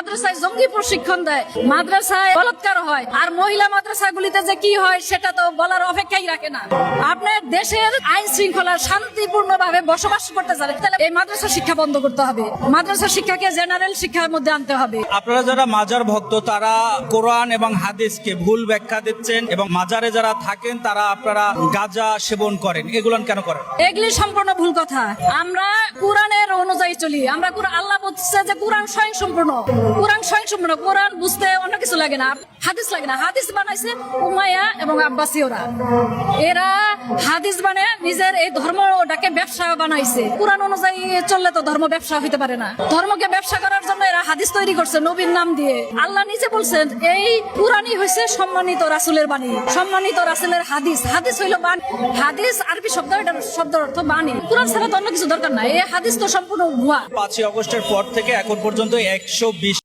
মাদ্রাসায় জঙ্গি প্রশিক্ষণ দেয়, মাদ্রাসায় বলাৎকার হয়, আর মহিলা মাদ্রাসাগুলিতে যে কি হয় সেটা তো বলার অপেক্ষাই রাখে না। আপনার দেশের আইন শৃঙ্খলা শান্তিপূর্ণ ভাবে বসবাস করতে চান তাহলে এই মাদ্রাসা শিক্ষা বন্ধ করতে হবে, মাদ্রাসা শিক্ষাকে জেনারেল শিক্ষার মধ্যে আনতে হবে। আপনারা যারা মাজার ভক্ত তারা কোরআন এবং হাদিসকে ভুল ব্যাখ্যা দিচ্ছেন এবং মাজারে যারা থাকেন তারা আপনারা গাঁজা সেবন করেন, এগুলো কেন করেন? এগুলি সম্পূর্ণ ভুল কথা। আমরা কোরআনের অনুযায়ী চলি। আমরা আল্লাহ বলছে যে কোরআন স্বয়ংসম্পূর্ণ, কোরআন স্বয়ংসম্পূর্ণ। কোরআন বুঝতে অন্য কিছু লাগে না, হাদিস লাগে না। হাদিস বানাইছে উমাইয়া এবং আব্বাসীয়রা, এরা হাদিস বানায় নিজের এই ধর্মটাকে ব্যবসা বানাইছে। কোরআন অনুযায়ী চললে তো ধর্ম ব্যবসা হইতে পারে না। ধর্মকে ব্যবসা করার জন্য এরা হাদিস তৈরি করছে নবীর নাম দিয়ে। আল্লাহ নিজে বলছেন এই কোরআনই হইছে সম্মানিত রাসূলের বাণী, সম্মানিত রাসূলের হাদিস। হাদিস হইল বাণী, হাদিস আরবি শব্দ, এটার শব্দের অর্থ বাণী। কোরআন ছাড়া তো অন্য কিছু দরকার নাই। এই হাদিস তো সম্পূর্ণ ভুয়া। 5ই আগস্টের পর থেকে এখন পর্যন্ত 120